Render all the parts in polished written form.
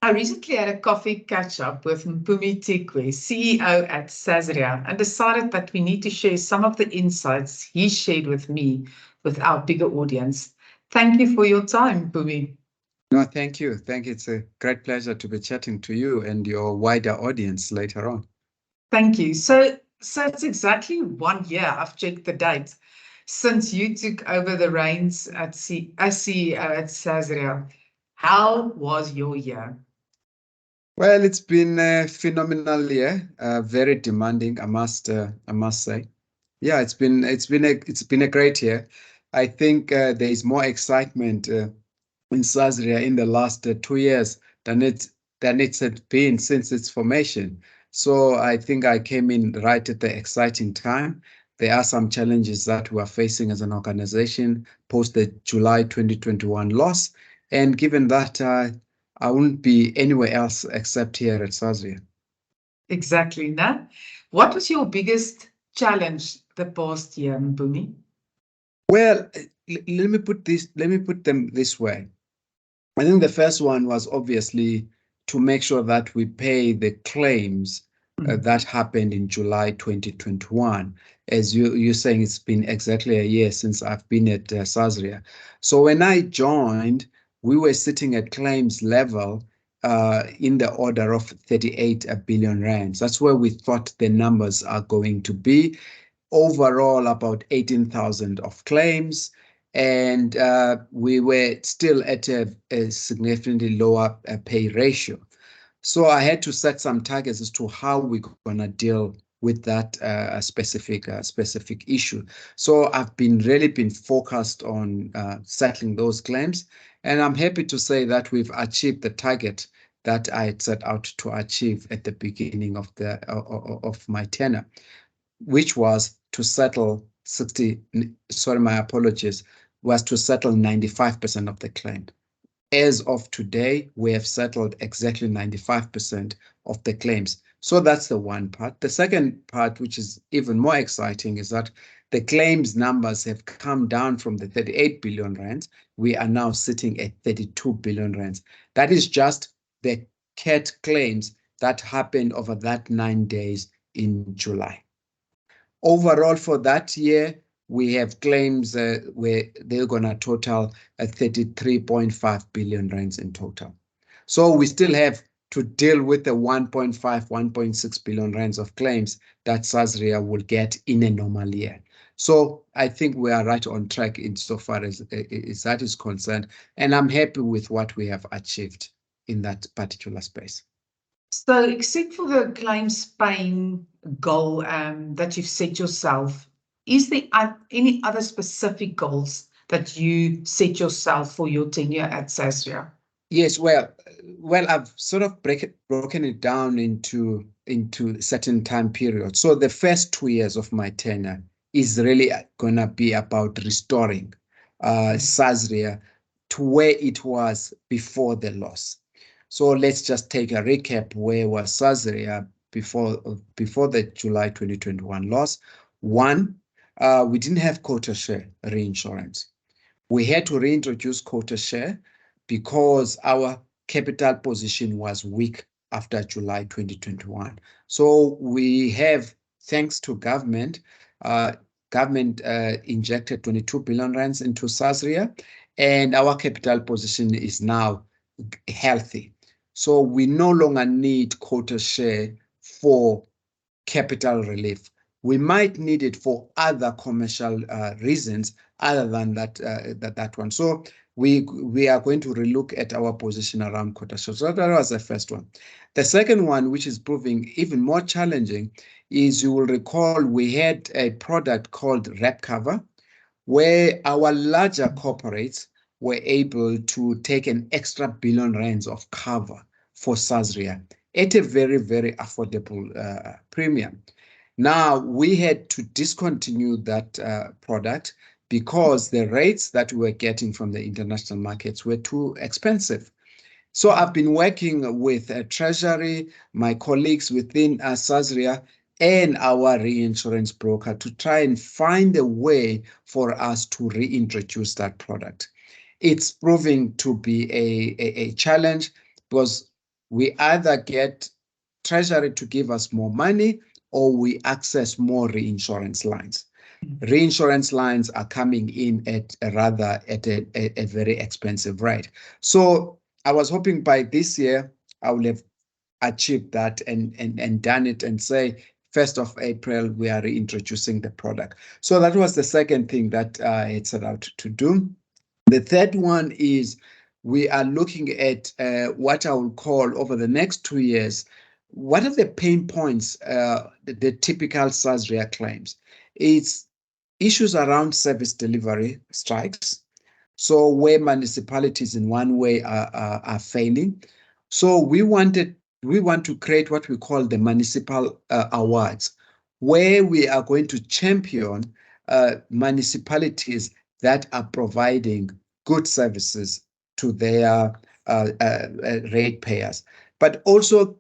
I recently had a coffee catch-up with Mpumi Tyikwe, CEO at Sasria, and decided that we need to share some of the insights he shared with me with our bigger audience. Thank you for your time, Mpumi. No, thank you. Thank you. It's a great pleasure to be chatting to you and your wider audience later on. Thank you. So it's exactly 1 year, I've checked the date, since you took over the reins as CEO at Sasria. How was your year? Well, it's been a phenomenal year, very demanding, I must say. Yeah, it's been a great year. I think there is more excitement in Sasria in the last 2 years than it's had been since its formation. So I think I came in right at the exciting time. There are some challenges that we are facing as an organization post the July 2021 loss. And given that I wouldn't be anywhere else except here at Sasria. Exactly, no? What was your biggest challenge the past year, Mpumi? Well, let me put them this way. I think the first one was obviously to make sure that we pay the claims that happened in July 2021. As you're saying, it's been exactly a year since I've been at Sasria. So when I joined, we were sitting at claims level in the order of 38 billion rands. That's where we thought the numbers are going to be. Overall, about 18,000 of claims, and we were still at a significantly lower pay ratio. So I had to set some targets as to how we're going to deal with that specific issue. So I've really been focused on settling those claims, and I'm happy to say that we've achieved the target that I had set out to achieve at the beginning of my tenure, which was to settle 95% of the claim. As of today, we have settled exactly 95% of the claims. So that's the one part. The second part, which is even more exciting, is that the claims numbers have come down from the 38 billion rands. We are now sitting at 32 billion rands. That is just the CAT claims that happened over that 9 days in July. Overall, for that year, we have claims where they're going to total 33.5 billion rands in total. So we still have to deal with the 1.5, 1.6 billion rands of claims that Sasria will get in a normal year. So I think we are right on track insofar as that is concerned, and I'm happy with what we have achieved in that particular space. So, except for the claims paying goal that you've set yourself, is there any other specific goals that you set yourself for your tenure at Sasria? Yes, well, I've sort of broken it down into certain time periods. So the first 2 years of my tenure is really gonna be about restoring Sasria to where it was before the loss. So let's just take a recap. Where was Sasria before the July 2021 loss? One, we didn't have quota share reinsurance. We had to reintroduce quota share because our capital position was weak after July 2021. So we have, thanks to government injected 22 billion rands into Sasria, and our capital position is now healthy. So we no longer need quota share for capital relief. We might need it for other commercial reasons other than that one. So we are going to relook at our position around quota share. So that was the first one. The second one, which is proving even more challenging, is you will recall we had a product called Rep Cover, where our larger corporates were able to take an extra billion rands of cover for Sasria at a very, very affordable premium. Now, we had to discontinue that product because the rates that we were getting from the international markets were too expensive. So I've been working with Treasury, my colleagues within Sasria, and our reinsurance broker to try and find a way for us to reintroduce that product. It's proving to be a challenge because we either get Treasury to give us more money or we access more reinsurance lines. Reinsurance lines are coming in at a very expensive rate. So I was hoping by this year I will have achieved that and done it and say 1st of April we are reintroducing the product. So that was the second thing that I had set out to do. The third one is we are looking at what I will call over the next 2 years, what are the pain points, the typical Sasria claims? It's issues around service delivery strikes. So where municipalities in one way are failing. So we want to create what we call the municipal awards, where we are going to champion municipalities that are providing good services to their ratepayers, but also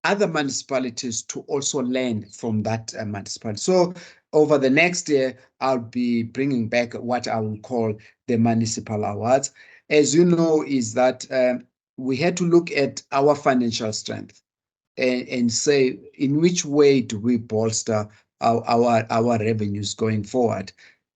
other municipalities to also learn from that municipality. So over the next year, I'll be bringing back what I will call the municipal awards. As you know, is that we had to look at our financial strength and say, in which way do we bolster our revenues going forward?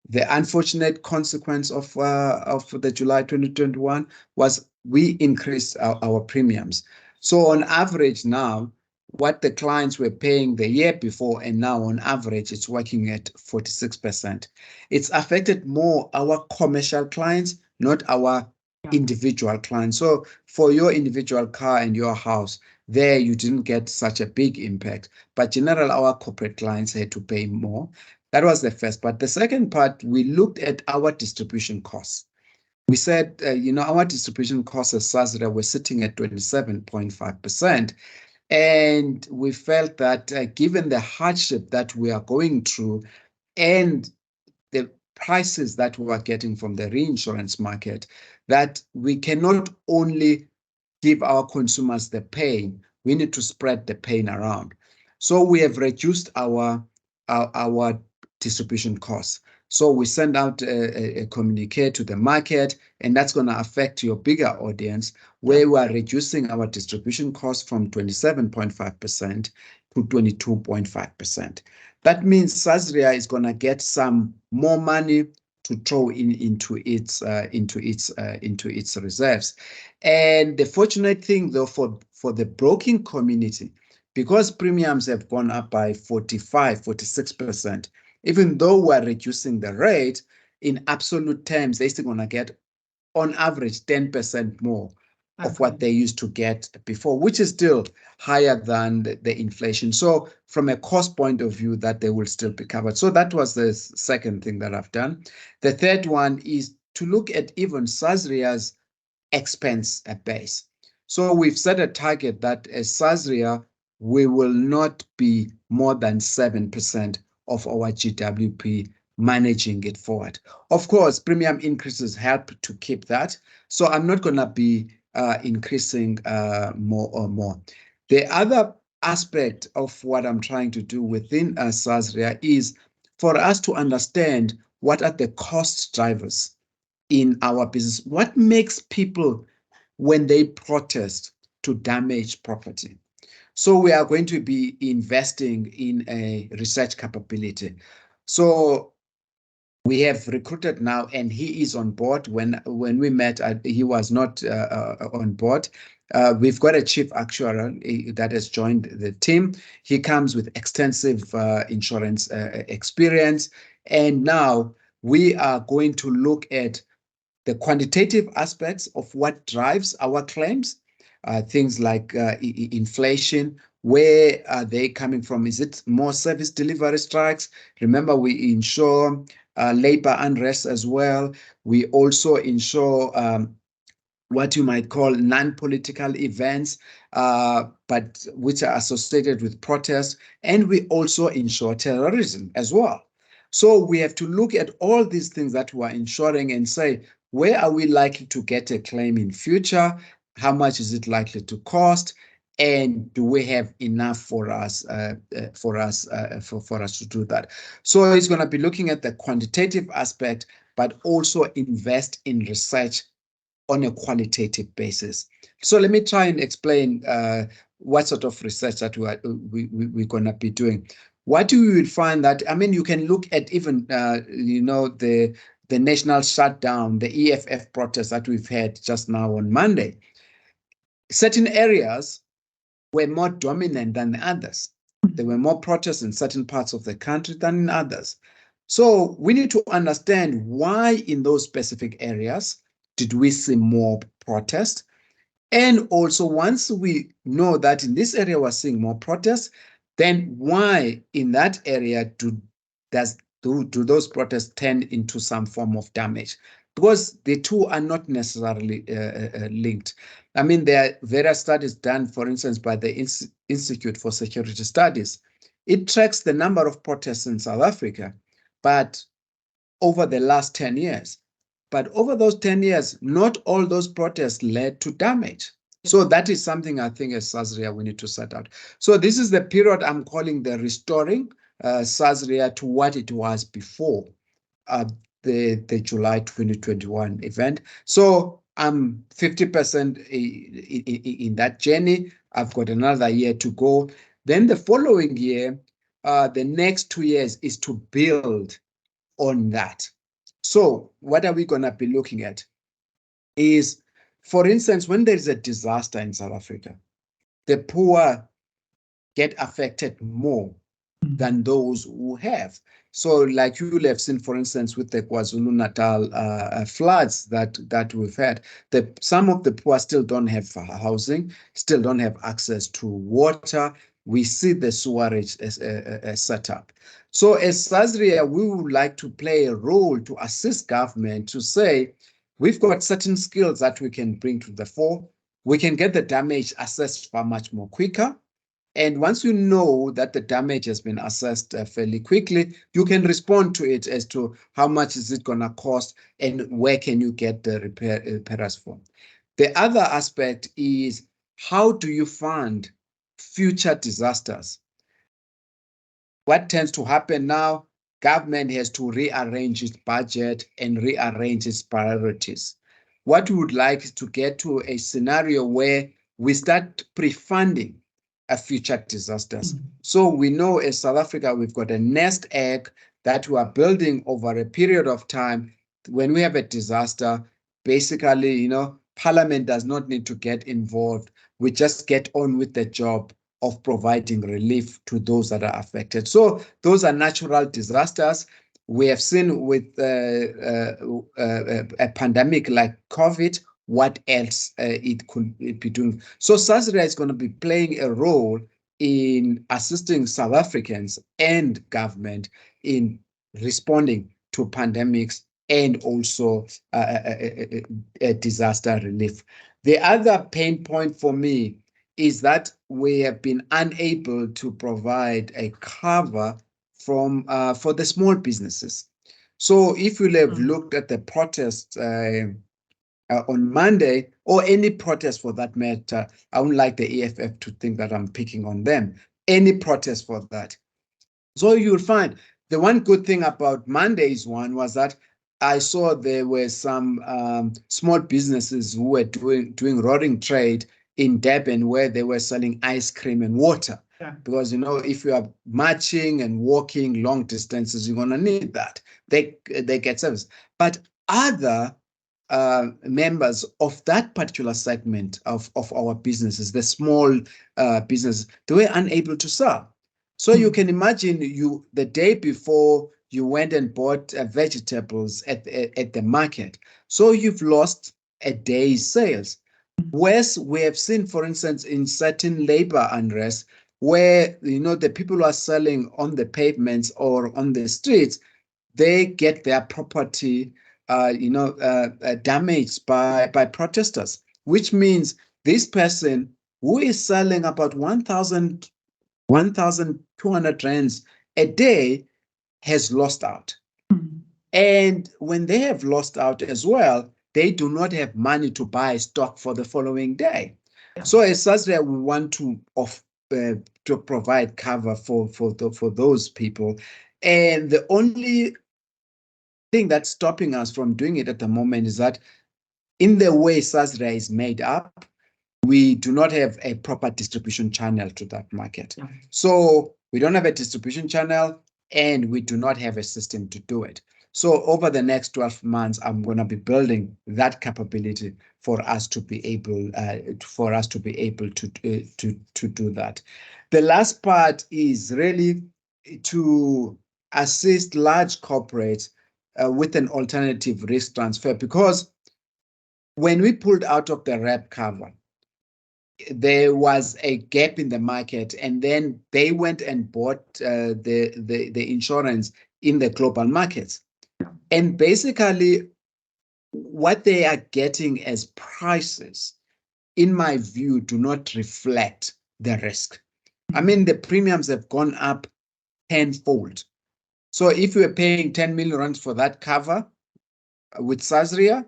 The unfortunate consequence of the July 2021 was we increased our premiums. So on average now, what the clients were paying the year before and now on average it's working at 46%. It's affected more our commercial clients, not our individual clients. So for your individual car and your house, there you didn't get such a big impact. But general, our corporate clients had to pay more. That was the first part. The second part, we looked at our distribution costs. We said, our distribution costs as Sasria were sitting at 27.5%. And we felt that given the hardship that we are going through and the prices that we are getting from the reinsurance market, that we cannot only give our consumers the pain, we need to spread the pain around. So we have reduced our distribution costs. So we send out a communique to the market, and that's going to affect your bigger audience, where we are reducing our distribution costs from 27.5% to 22.5%. That means Sasria is going to get some more money to throw into its reserves. And the fortunate thing, though, for the broking community, because premiums have gone up by 46%, even though we're reducing the rate, in absolute terms, they're still going to get, on average, 10% more of what they used to get before, which is still higher than the inflation. So from a cost point of view, that they will still be covered. So that was the second thing that I've done. The third one is to look at even Sasria's expense base. So we've set a target that as Sasria, we will not be more than 7% of our GWP managing it forward. Of course, premium increases help to keep that. So I'm not going to be increasing more. The other aspect of what I'm trying to do within Sasria is for us to understand what are the cost drivers in our business. What makes people, when they protest, to damage property? So we are going to be investing in a research capability. So we have recruited now, and he is on board. When we met, he was not on board. We've got a chief actuary that has joined the team. He comes with extensive insurance experience. And now we are going to look at the quantitative aspects of what drives our claims. Things like inflation, where are they coming from? Is it more service delivery strikes? Remember, we insure labor unrest as well. We also insure what you might call non-political events, but which are associated with protests. And we also insure terrorism as well. So we have to look at all these things that we're insuring and say, where are we likely to get a claim in future? How much is it likely to cost? And do we have enough for us to do that? So it's going to be looking at the quantitative aspect, but also invest in research on a qualitative basis. So let me try and explain what sort of research that we're going to be doing. What you will find that, I mean, you can look at even, the national shutdown, the EFF protests that we've had just now on Monday. Certain areas were more dominant than the others. There were more protests in certain parts of the country than in others. So we need to understand why in those specific areas did we see more protest. And also, once we know that in this area we're seeing more protests, then why in that area do those protests turn into some form of damage? Because the two are not necessarily linked. I mean, there are various studies done, for instance, by the Institute for Security Studies. It tracks the number of protests in South Africa, but over the last 10 years. But over those 10 years, not all those protests led to damage. So that is something I think as Sasria we need to set out. So this is the period I'm calling the restoring Sasria to what it was before the July 2021 event. So I'm 50% in that journey. I've got another year to go. Then the following year, the next 2 years is to build on that. So what are we going to be looking at is, for instance, when there is a disaster in South Africa, the poor get affected more than those who have. So like you will have seen, for instance, with the KwaZulu-Natal floods that we've had, some of the poor still don't have housing, still don't have access to water. We see the sewerage as set up. So as Sasria, we would like to play a role to assist government to say, we've got certain skills that we can bring to the fore. We can get the damage assessed far much more quicker. And once you know that the damage has been assessed fairly quickly, you can respond to it as to how much is it going to cost and where can you get the repairers from. The other aspect is, how do you fund future disasters? What tends to happen now, government has to rearrange its budget and rearrange its priorities. What we would like is to get to a scenario where we start pre-funding future disasters. So we know as South Africa, we've got a nest egg that we are building over a period of time. When we have a disaster, basically, Parliament does not need to get involved. We just get on with the job of providing relief to those that are affected. So those are natural disasters. We have seen with a pandemic like COVID, what else it could be doing. So Sasria is going to be playing a role in assisting South Africans and government in responding to pandemics and also disaster relief. The other pain point for me is that we have been unable to provide a cover for the small businesses. So if you have looked at the protests on Monday, or any protest for that matter, I wouldn't like the EFF to think that I'm picking on them, any protest for that. So you'll find the one good thing about Monday's one was that I saw there were some small businesses who were doing roaring trade in Durban, where they were selling ice cream and water. Yeah. Because, if you are marching and walking long distances, you're going to need that. They get service. But other members of that particular segment of our businesses, the small businesses, they were unable to sell. So you can imagine the day before you went and bought vegetables at the market. So you've lost a day's sales. Whereas we have seen, for instance, in certain labor unrest, where the people who are selling on the pavements or on the streets, they get their property damaged by protesters, which means this person who is selling about 1,200 rands a day has lost out. And when they have lost out as well, they do not have money to buy stock for the following day. Yeah. So as Sasria, we want to provide cover for those people. And the only thing that's stopping us from doing it at the moment is that in the way Sasria is made up, we do not have a proper distribution channel to that market. Yeah. So we don't have a distribution channel and we do not have a system to do it. So over the next 12 months, I'm going to be building that capability for us to be able to do that. The last part is really to assist large corporates with an alternative risk transfer, because when we pulled out of the REP cover, there was a gap in the market, and then they went and bought the insurance in the global markets. And basically, what they are getting as prices, in my view, do not reflect the risk. I mean, the premiums have gone up tenfold. So if you were paying 10 million rands for that cover with Sasria,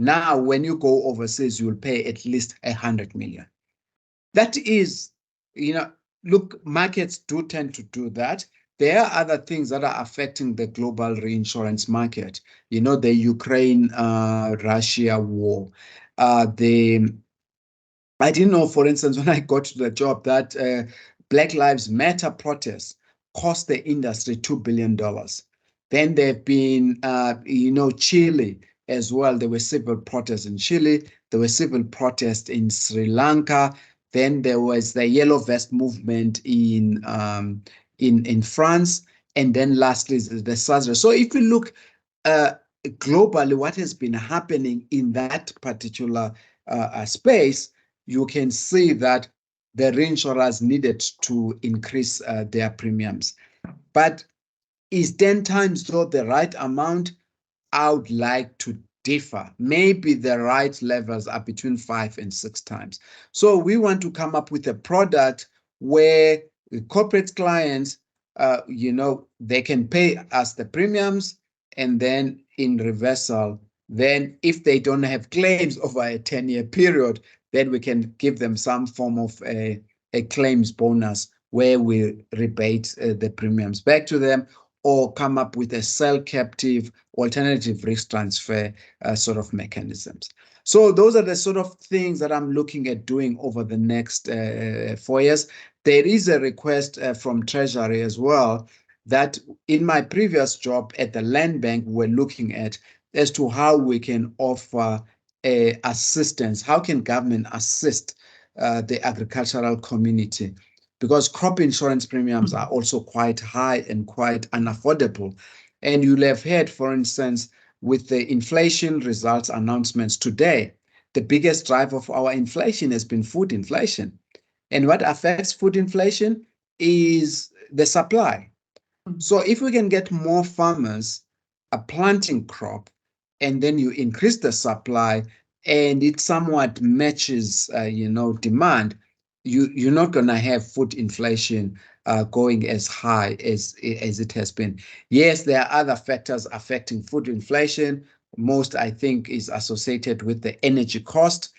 now when you go overseas, you'll pay at least 100 million. That is, look, markets do tend to do that. There are other things that are affecting the global reinsurance market. The Ukraine, Russia war. I didn't know, for instance, when I got to the job, that Black Lives Matter protests cost the industry $2 billion. Then there have been, Chile as well. There were civil protests in Chile. There were civil protests in Sri Lanka. Then there was the Yellow Vest movement in France, and then lastly the Sasria. So if you look globally, what has been happening in that particular space, you can see that the reinsurers needed to increase their premiums. But is 10 times though the right amount? I would like to differ. Maybe the right levels are between 5 and 6 times. So we want to come up with a product where the corporate clients, they can pay us the premiums, and then in reversal, then if they don't have claims over a 10-year period, then we can give them some form of a claims bonus where we rebate the premiums back to them, or come up with a cell captive alternative risk transfer sort of mechanisms. So those are the sort of things that I'm looking at doing over the next 4 years. There is a request from Treasury as well that in my previous job at the Land Bank, we're looking at as to how we can offer assistance. How can government assist the agricultural community? Because crop insurance premiums are also quite high and quite unaffordable. And you'll have heard, for instance, with the inflation results announcements today, the biggest driver of our inflation has been food inflation. And what affects food inflation is the supply. So if we can get more farmers planting crop, and then you increase the supply, and it somewhat matches, demand, you're not going to have food inflation going as high as it has been. Yes, there are other factors affecting food inflation. Most, I think, is associated with the energy cost,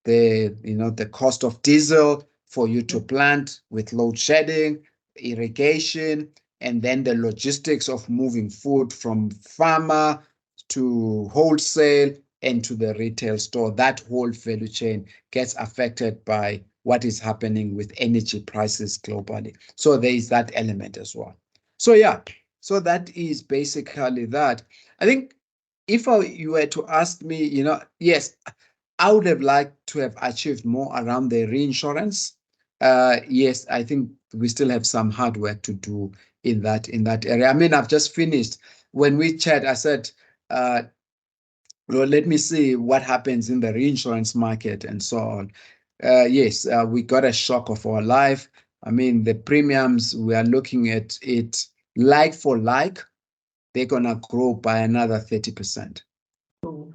the cost of diesel for you to plant with load shedding, irrigation, and then the logistics of moving food from farmer to wholesale and to the retail store. That whole value chain gets affected by what is happening with energy prices globally. So there is that element as well. So yeah, so that is basically that. I think if you were to ask me, yes, I would have liked to have achieved more around the reinsurance. Yes, I think we still have some hard work to do in that area. I mean, I've just finished. When we chat, I said, well, let me see what happens in the reinsurance market and so on. Yes, we got a shock of our life. I mean, the premiums, we are looking at it like for like, they're going to grow by another 30%. Oh.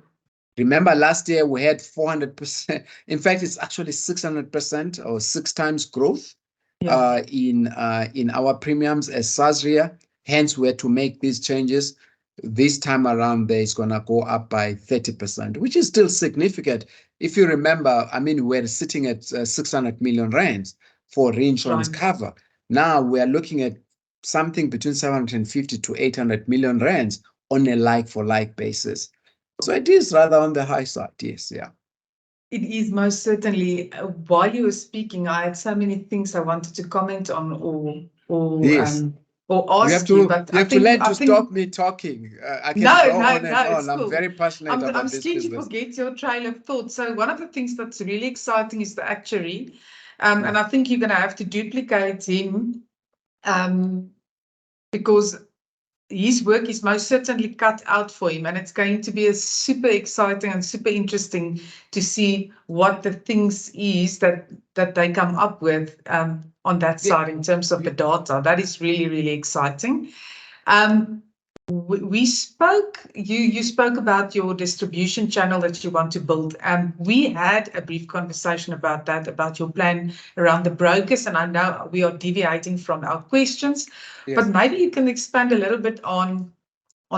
Remember last year we had 400%. In fact, it's actually 600% or 6 times growth in our premiums as Sasria. Hence, we had to make these changes. This time around, there is going to go up by 30%, which is still significant. If you remember, I mean, we're sitting at 600 million rands for reinsurance cover. Now we are looking at something between 750 to 800 million rands on a like-for-like basis. So it is rather on the high side. Yes, yeah. It is most certainly. While you were speaking, I had so many things I wanted to comment on Yes. or You have ask you, to but you have to learn to stop me talking. I can no, go no, on and no, on. it's I'm cool. very passionate I'm about this scared you business. forget your trail of thought. So one of the things that's really exciting is the actuary, Mm. and I think you're going to have to duplicate him, because his work is most certainly cut out for him, and it's going to be a super exciting and super interesting to see what the things is that they come up with on that side in terms of the data. That is really, really exciting. We spoke, you spoke about your distribution channel that you want to build. We had a brief conversation about that, about your plan around the brokers, and I know we are deviating from our questions, but maybe you can expand a little bit on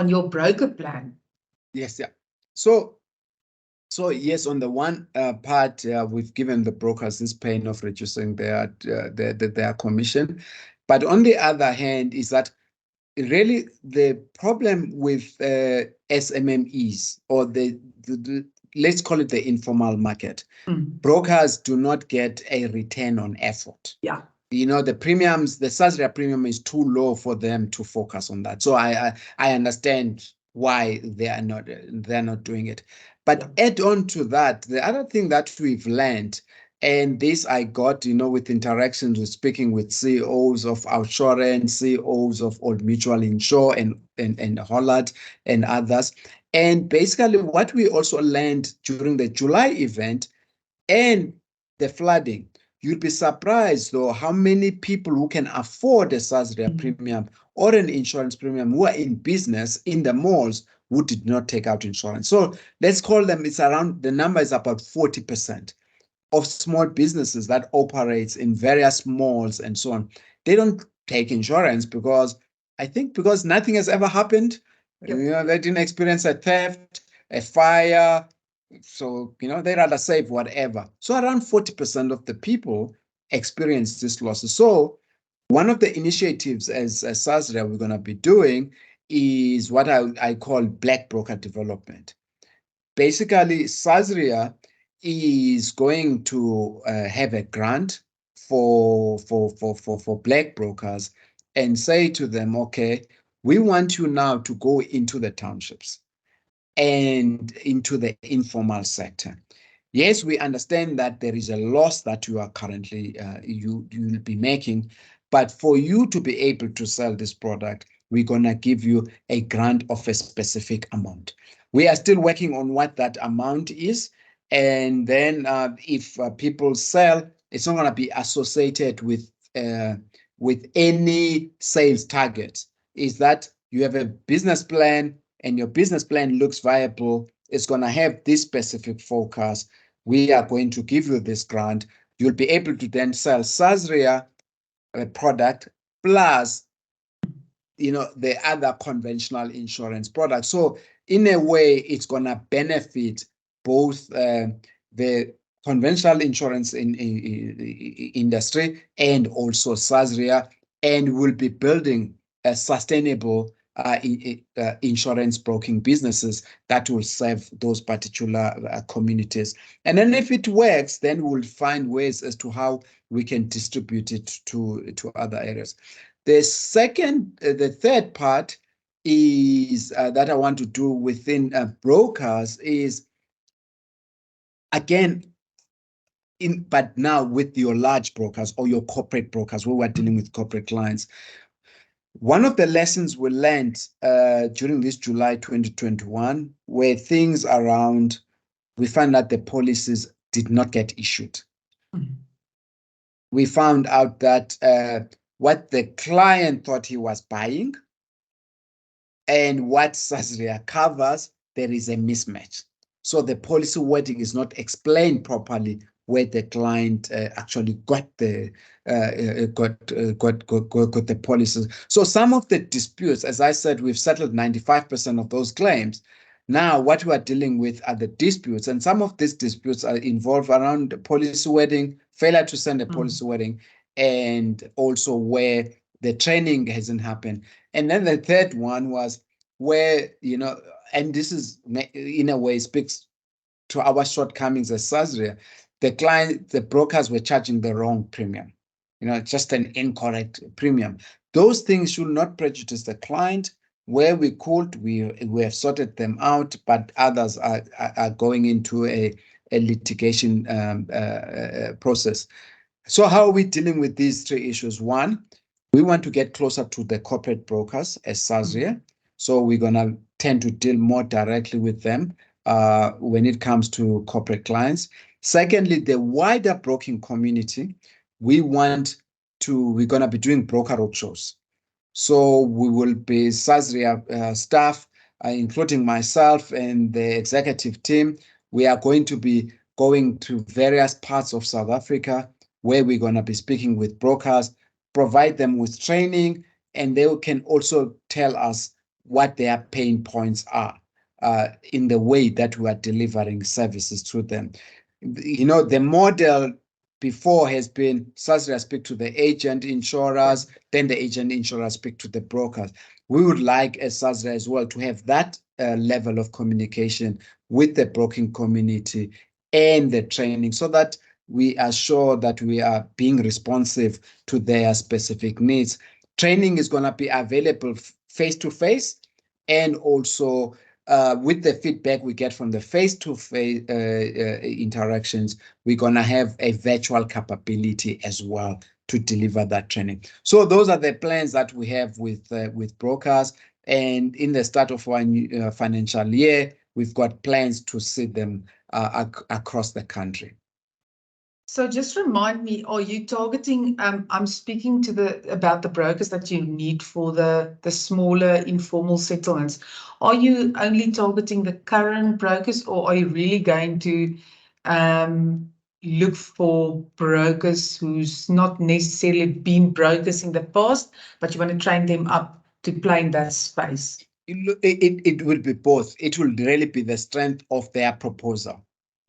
your broker plan. Yes, yeah. So yes, on the one part, we've given the brokers this pain of reducing their commission, but on the other hand, is that really the problem with SMMEs, or the let's call it the informal market. Brokers do not get a return on effort. Yeah. You know, the premiums, the Sasria premium is too low for them to focus on that. So I understand why they're not doing it. But add on to that, the other thing that we've learned, and this I got, with interactions with speaking with CEOs of Outsurance, CEOs of Old Mutual Insure and Holland and others. And basically what we also learned during the July event and the flooding, you'd be surprised though how many people who can afford a Sasria premium or an insurance premium who are in business in the malls who did not take out insurance. So let's call them, the number is about 40% of small businesses that operates in various malls and so on. They don't take insurance because nothing has ever happened. Yep. They didn't experience a theft, a fire. So, they rather save whatever. So around 40% of the people experience these losses. So one of the initiatives as Sasria we're going to be doing is what I call black broker development. Basically, Sasria is going to have a grant for black brokers and say to them, okay, we want you now to go into the townships and into the informal sector. Yes, we understand that there is a loss that you are currently, you will be making, but for you to be able to sell this product, we're going to give you a grant of a specific amount. We are still working on what that amount is. And then if people sell, it's not going to be associated with any sales target. Is that you have a business plan and your business plan looks viable, it's going to have this specific focus. We are going to give you this grant. You'll be able to then sell Sasria product plus the other conventional insurance products. So in a way, it's going to benefit both the conventional insurance industry and also Sasria, and will be building a sustainable insurance broking businesses that will serve those particular communities. And then if it works, then we'll find ways as to how we can distribute it to other areas. The third part is that I want to do within brokers is, again, but now with your large brokers or your corporate brokers, where we're dealing with corporate clients. One of the lessons we learned during this July 2021 were things around, we found that the policies did not get issued. We found out that what the client thought he was buying and what Sasria covers, there is a mismatch. So the policy wording is not explained properly where the client actually got the policies. So some of the disputes, as I said, we've settled 95% of those claims. Now, what we are dealing with are the disputes, and some of these disputes are involved around the policy wording, failure to send a policy wording, and also where the training hasn't happened. And then the third one was where, and this is in a way speaks to our shortcomings as Sasria, the brokers were charging the wrong premium, just an incorrect premium. Those things should not prejudice the client. Where we could, we have sorted them out, but others are going into a litigation process. So how are we dealing with these three issues? One, we want to get closer to the corporate brokers as Sasria. So we're going to tend to deal more directly with them when it comes to corporate clients. Secondly, the wider broking community, we're going to be doing broker roadshows. So we will be Sasria staff, including myself and the executive team. We are going to be going to various parts of South Africa where we're going to be speaking with brokers, provide them with training, and they can also tell us what their pain points are in the way that we are delivering services to them. The model before has been Sasria speak to the agent insurers, then the agent insurers speak to the brokers. We would like as Sasria as well to have that level of communication with the broking community and the training so that we are sure that we are being responsive to their specific needs. Training is going to be available face-to-face and also with the feedback we get from the face-to-face interactions, we're going to have a virtual capability as well to deliver that training. So those are the plans that we have with brokers. And in the start of our new, financial year, we've got plans to see them across the country. So just remind me, are you targeting, I'm speaking about the brokers that you need for the smaller informal settlements. Are you only targeting the current brokers, or are you really going to look for brokers who's not necessarily been brokers in the past, but you want to train them up to play in that space? It will be both. It will really be the strength of their proposal.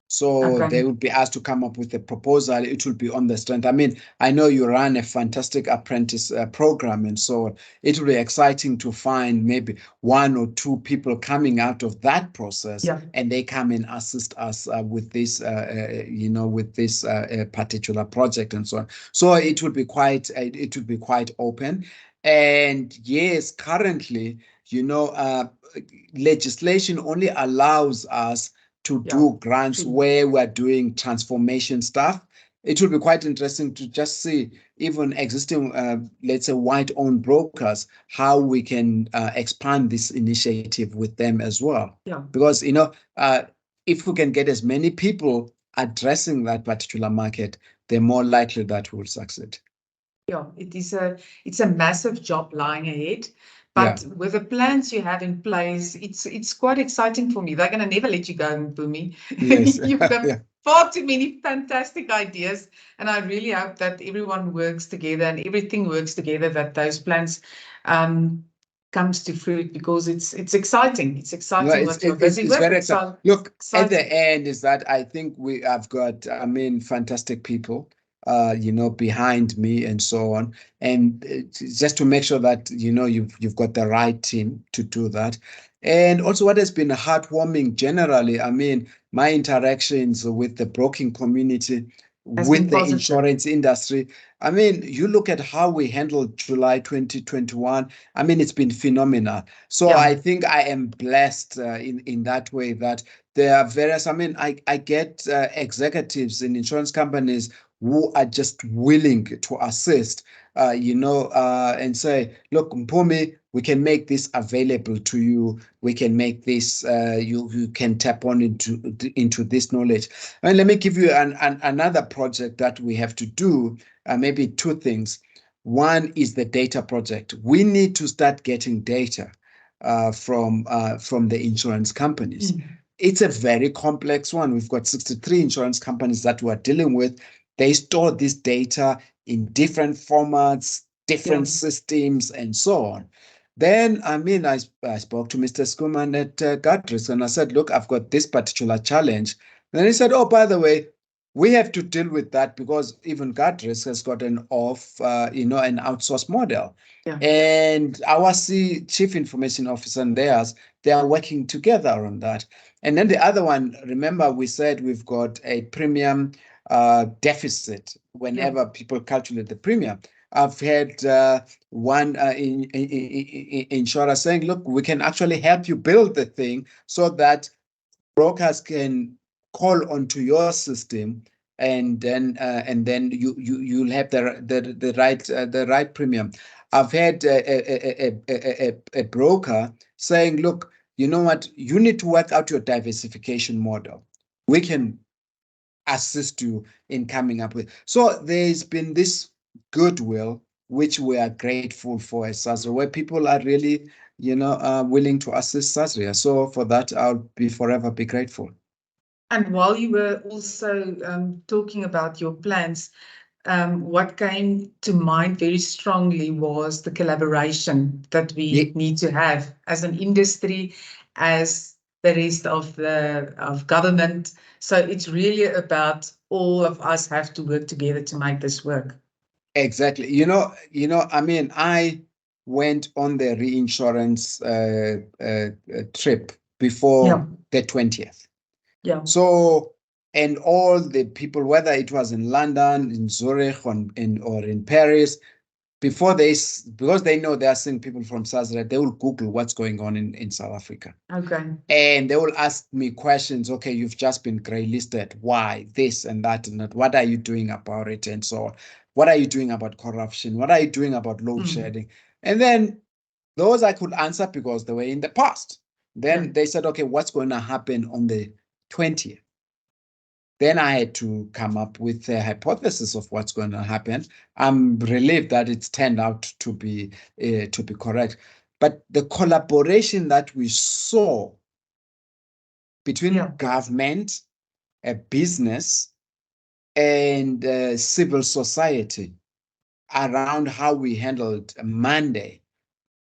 So they would be asked to come up with a proposal. It will be on the strength. I mean, I know you run a fantastic apprentice program and so on. It will be exciting to find maybe one or two people coming out of that process, and they come and assist us with this, with this particular project and so on. So it will be quite open. And yes, currently, legislation only allows us to do grants where we're doing transformation stuff. It will be quite interesting to just see even existing, let's say, white-owned brokers, how we can expand this initiative with them as well. Because, if we can get as many people addressing that particular market, the more likely that we'll succeed. Yeah, it's a massive job lying ahead. But with the plans you have in place, it's quite exciting for me. They're going to never let you go, Mpumi. Yes. You've got far too many fantastic ideas. And I really hope that everyone works together and everything works together, that those plans comes to fruit, because it's exciting. It's exciting what you're busy with. It's very exciting. Look, at the end is that I think we have got, fantastic people behind me and so on, and just to make sure that you've got the right team to do that. And also what has been heartwarming generally, my interactions with the broking community, with the insurance industry, you look at how we handled July 2021, it's been phenomenal. So I think I am blessed in that way, that there are various, I get executives in insurance companies who are just willing to assist, and say, look, Mpumi, we can make this available to you. We can make this, you can tap on into this knowledge. And let me give you another project that we have to do, maybe two things. One is the data project. We need to start getting data from the insurance companies. It's a very complex one. We've got 63 insurance companies that we're dealing with. They store this data in different formats, different systems, and so on. Then, I spoke to Mr. Skuman at Gutrisk, and I said, look, I've got this particular challenge. And then he said, oh, by the way, we have to deal with that because even Gutrisk has got an an outsourced model. And our chief information officer and theirs, they are working together on that. And then the other one, remember we said we've got a premium deficit whenever people calculate the premium. I've had one insurer saying, look, we can actually help you build the thing so that brokers can call onto your system, and then you'll have the right premium. I've had a broker saying, look, you know what, you need to work out your diversification model. We can assist you in coming up with. So there's been this goodwill, which we are grateful for as Sasria, where people are really, willing to assist Sasria. So for that, I'll forever be grateful. And while you were also talking about your plans, what came to mind very strongly was the collaboration that we need to have as an industry, as the rest of government. So it's really about all of us have to work together to make this work. Exactly. I mean, I went on the reinsurance trip before the 20th. Yeah. So, and all the people, whether it was in London, in Zurich, or in Paris, because they know they are seeing people from Sasria, they will Google what's going on in South Africa. Okay. And they will ask me questions. Okay, you've just been grey listed. Why? This and that and that. What are you doing about it? And so on. What are you doing about corruption? What are you doing about load shedding? And then those I could answer because they were in the past. Then they said, okay, what's going to happen on the 20th? Then I had to come up with a hypothesis of what's going to happen. I'm relieved that it's turned out to be correct. But the collaboration that we saw between government, business, and civil society around how we handled Monday,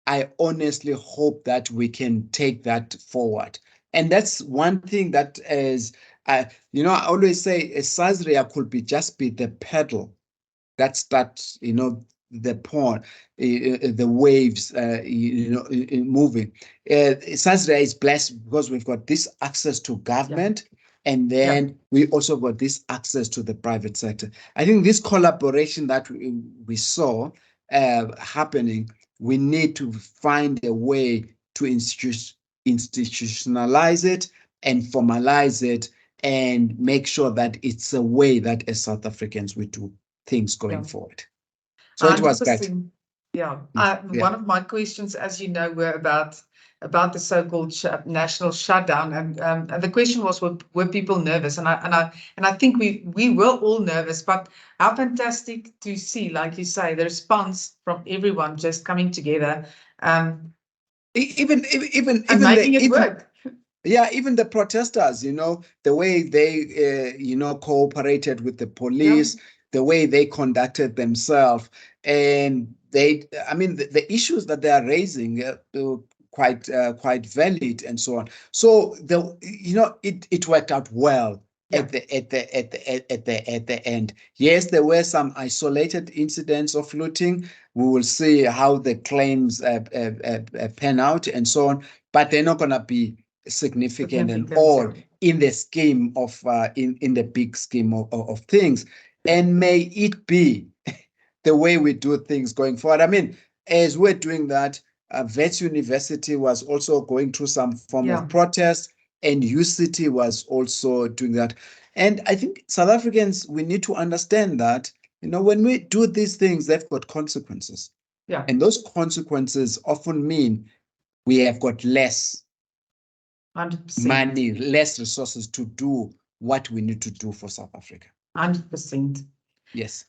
I honestly hope that we can take that forward. And that's one thing that is, I always say Sasria could just be the pedal that starts, the pond, the waves, moving. Sasria is blessed because we've got this access to government, and then we also got this access to the private sector. I think this collaboration that we saw happening, we need to find a way to institutionalize it and formalize it and make sure that it's a way that as South Africans we do things going forward. So it was great. Yeah. One of my questions, as you know, were about the so-called national shutdown, and the question was, were people nervous? And I think we were all nervous, but how fantastic to see, like you say, the response from everyone just coming together, even making it work. Yeah, even the protesters, the way they, cooperated with the police, the way they conducted themselves, and the issues that they are raising quite valid and so on. So it worked out well at the end. Yes, there were some isolated incidents of looting. We will see how the claims pan out and so on, but they're not going to be significant and all in the scheme of in the big scheme of things. And may it be the way we do things going forward. I mean, as we're doing that, Wits University was also going through some form of protest, and UCT was also doing that. And I think South Africans, we need to understand that, when we do these things, they've got consequences. Yeah. And those consequences often mean we have got less 100%. money, less resources to do what we need to do for South Africa. 100%. Yes.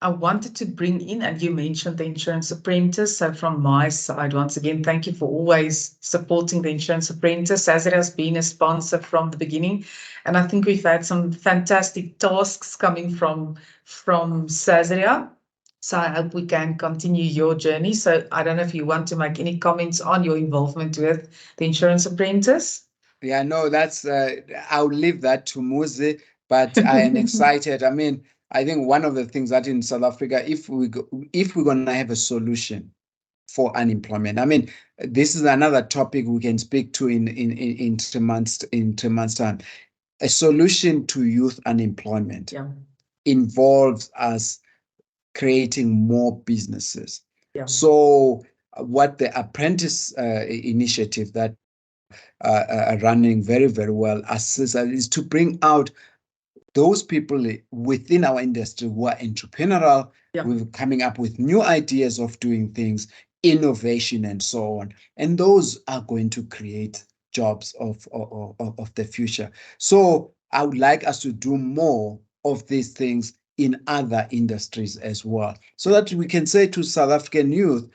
I wanted to bring in, and you mentioned the Insurance Apprentice. So from my side, once again, thank you for always supporting the Insurance Apprentice, as it has been a sponsor from the beginning. And I think we've had some fantastic tasks coming from Sasria. So I hope we can continue your journey. So I don't know if you want to make any comments on your involvement with the Insurance Apprentice. Yeah, no, that's I'll leave that to Muzi, but I am excited. I mean, I think one of the things that in South Africa, if we're going to have a solution for unemployment. I mean, this is another topic we can speak to in 3 months time. A solution to youth unemployment involves us creating more businesses. So what the apprentice initiative that are running very, very well is to bring out those people within our industry who are entrepreneurial, we're coming up with new ideas of doing things, innovation, and so on. And those are going to create jobs of the future. So I would like us to do more of these things in other industries as well, so that we can say to South African youth,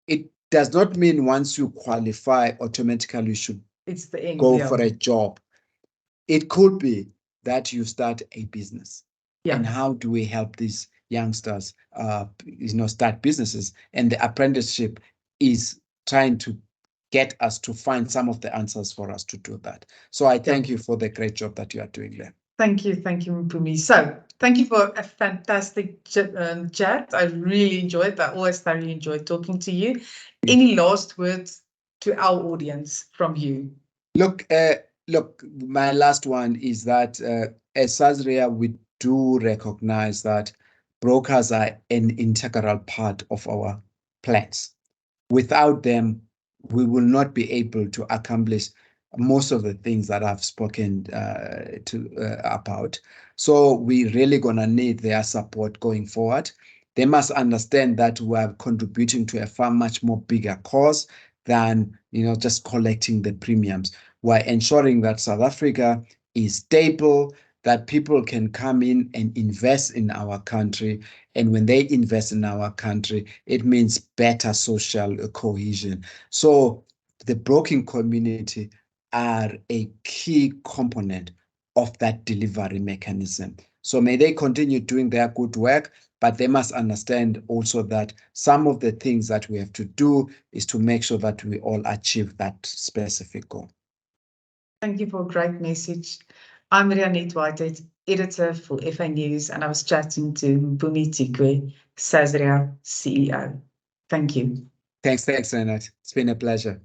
it does not mean once you qualify, automatically you should go for a job. It could be that you start a business. And how do we help these youngsters start businesses? And the apprenticeship is trying to get us to find some of the answers for us to do that. So I thank you for the great job that you are doing there. Thank you, Mpumi. So thank you for a fantastic chat. I really enjoyed that. I always thoroughly enjoyed talking to you. Any last words to our audience from you? Look, my last one is that as Sasria, we do recognize that brokers are an integral part of our plans. Without them, we will not be able to accomplish most of the things that I've spoken about. So we're really going to need their support going forward. They must understand that we are contributing to a far much more bigger cause than just collecting the premiums. We're ensuring that South Africa is stable, that people can come in and invest in our country. And when they invest in our country, it means better social cohesion. So the broking community are a key component of that delivery mechanism. So may they continue doing their good work, but they must understand also that some of the things that we have to do is to make sure that we all achieve that specific goal. Thank you for a great message. I'm Rianet Whitehead, editor for FAnews, and I was chatting to Mpumi Tyikwe, Sasria CEO. Thank you. Thanks, Rianet. It's been a pleasure.